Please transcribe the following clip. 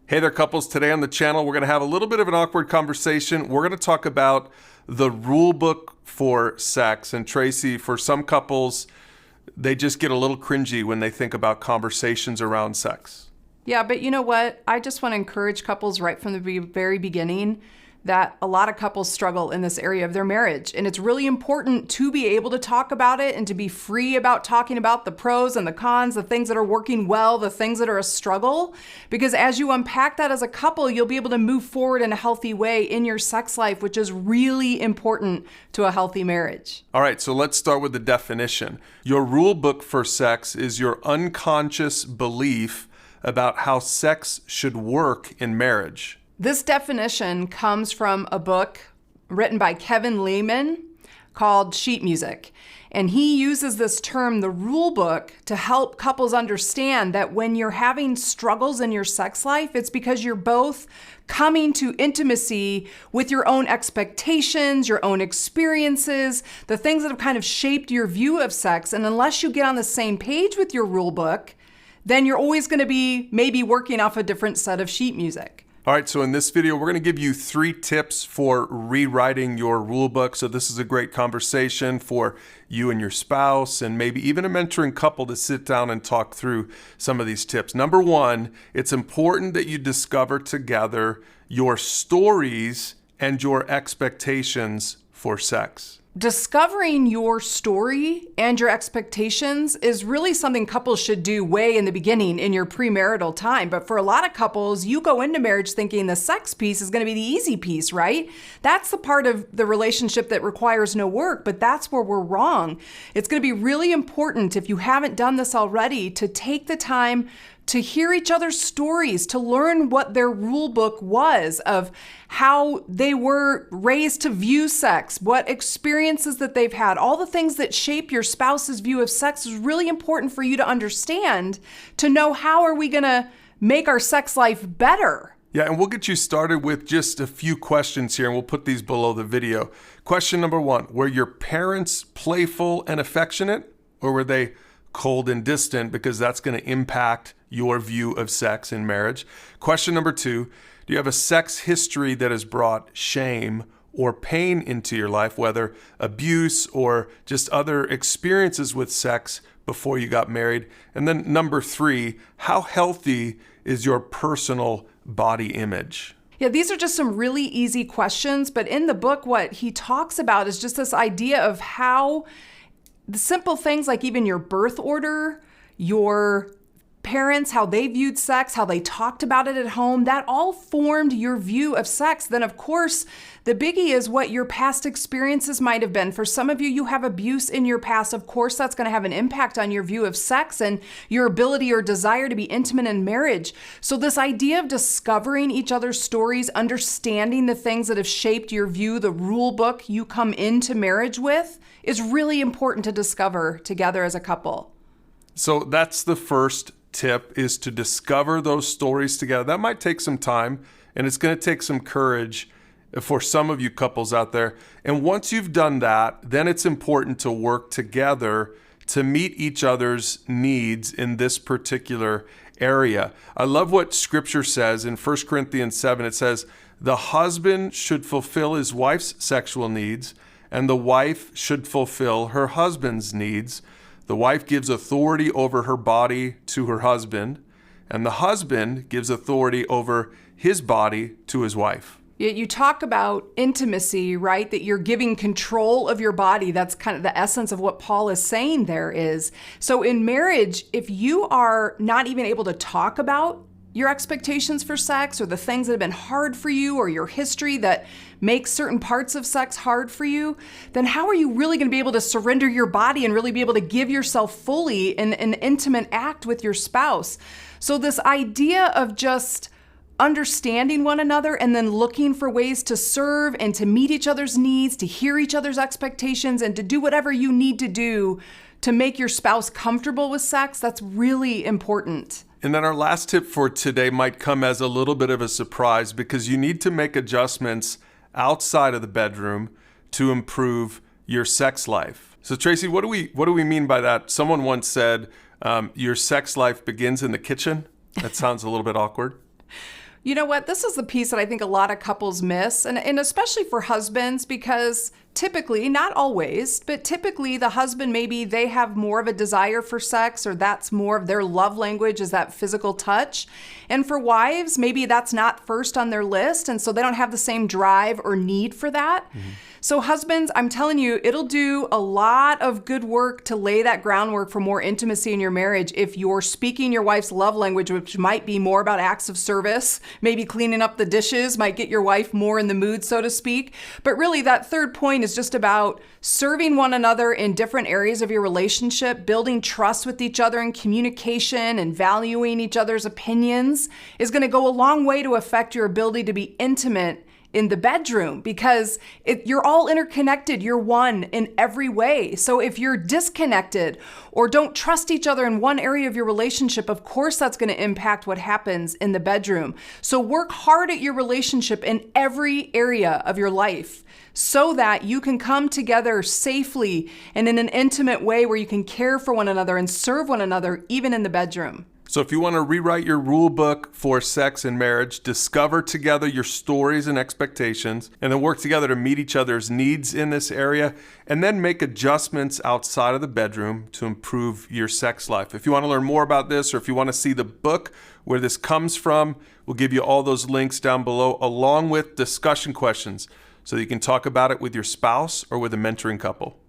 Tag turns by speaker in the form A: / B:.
A: Hey there, couples. Today on the channel, we're going to have a little bit of an awkward conversation. We're going to talk about the rule book for sex. And Tracy, for some couples, they just get a little cringy when they think about conversations around sex.
B: Yeah, but you know what? I just want to encourage couples right from the very beginning that a lot of couples struggle in this area of their marriage. And it's really important to be able to talk about it and to be free about talking about the pros and the cons, the things that are working well, the things that are a struggle. Because as you unpack that as a couple, you'll be able to move forward in a healthy way in your sex life, which is really important to a healthy marriage.
A: All right, so let's start with the definition. Your rule book for sex is your unconscious belief about how sex should work in marriage.
B: This definition comes from a book written by Kevin Lehman called Sheet Music. And he uses this term, the rule book, to help couples understand that when you're having struggles in your sex life, it's because you're both coming to intimacy with your own expectations, your own experiences, the things that have kind of shaped your view of sex. And unless you get on the same page with your rule book, then you're always going to be maybe working off a different set of sheet music.
A: All right, so in this video, we're going to give you 3 tips for rewriting your rule book. So this is a great conversation for you and your spouse and maybe even a mentoring couple to sit down and talk through some of these tips. Number 1, it's important that you discover together your stories and your expectations for sex.
B: Discovering your story and your expectations is really something couples should do way in the beginning in your premarital time. But for a lot of couples, you go into marriage thinking the sex piece is going to be the easy piece, right? That's the part of the relationship that requires no work, but that's where we're wrong. It's going to be really important, if you haven't done this already, to take the time to hear each other's stories, to learn what their rule book was of how they were raised to view sex, what experiences that they've had, all the things that shape your spouse's view of sex is really important for you to understand, to know how are we going to make our sex life better.
A: Yeah, and we'll get you started with just a few questions here, and we'll put these below the video. Question number 1, were your parents playful and affectionate, or were they cold and distant? Because that's going to impact your view of sex in marriage. Question number 2, do you have a sex history that has brought shame or pain into your life, whether abuse or just other experiences with sex before you got married? And then number 3, how healthy is your personal body image?
B: Yeah, these are just some really easy questions, but in the book, what he talks about is just this idea of how the simple things like even your birth order, your parents, how they viewed sex, how they talked about it at home, that all formed your view of sex. Then, of course, the biggie is what your past experiences might have been. For some of you, you have abuse in your past. Of course, that's going to have an impact on your view of sex and your ability or desire to be intimate in marriage. So this idea of discovering each other's stories, understanding the things that have shaped your view, the rule book you come into marriage with, is really important to discover together as a couple.
A: So that's the first tip, is to discover those stories together. That might take some time, and it's going to take some courage for some of you couples out there. And once you've done that, then it's important to work together to meet each other's needs in this particular area. I love what Scripture says in 1 Corinthians 7. It says, the husband should fulfill his wife's sexual needs, and the wife should fulfill her husband's needs. The wife gives authority over her body to her husband, and the husband gives authority over his body to his wife.
B: You talk about intimacy, right? That you're giving control of your body. That's kind of the essence of what Paul is saying there is. So in marriage, if you are not even able to talk about your expectations for sex or the things that have been hard for you or your history that makes certain parts of sex hard for you, then how are you really going to be able to surrender your body and really be able to give yourself fully in an intimate act with your spouse? So this idea of just understanding one another and then looking for ways to serve and to meet each other's needs, to hear each other's expectations, and to do whatever you need to do to make your spouse comfortable with sex, that's really important.
A: And then our last tip for today might come as a little bit of a surprise, because you need to make adjustments outside of the bedroom to improve your sex life. So Tracy, what do we mean by that? Someone once said, your sex life begins in the kitchen. That sounds a little bit awkward.
B: You know what? This is the piece that I think a lot of couples miss, and especially for husbands, because typically, not always, but typically the husband, maybe they have more of a desire for sex, or that's more of their love language is that physical touch. And for wives, maybe that's not first on their list, and so they don't have the same drive or need for that. So husbands, I'm telling you, it'll do a lot of good work to lay that groundwork for more intimacy in your marriage if you're speaking your wife's love language, which might be more about acts of service, maybe cleaning up the dishes might get your wife more in the mood, so to speak. But really, that third point is just about serving one another in different areas of your relationship, building trust with each other in communication, and valuing each other's opinions is going to go a long way to affect your ability to be intimate in the bedroom, because you're all interconnected. You're one in every way. So if you're disconnected or don't trust each other in one area of your relationship, of course that's going to impact what happens in the bedroom. So work hard at your relationship in every area of your life so that you can come together safely and in an intimate way where you can care for one another and serve one another, even in the bedroom.
A: So if you want to rewrite your rule book for sex and marriage, discover together your stories and expectations, and then work together to meet each other's needs in this area, and then make adjustments outside of the bedroom to improve your sex life. If you want to learn more about this, or if you want to see the book where this comes from, we'll give you all those links down below, along with discussion questions, so that you can talk about it with your spouse or with a mentoring couple.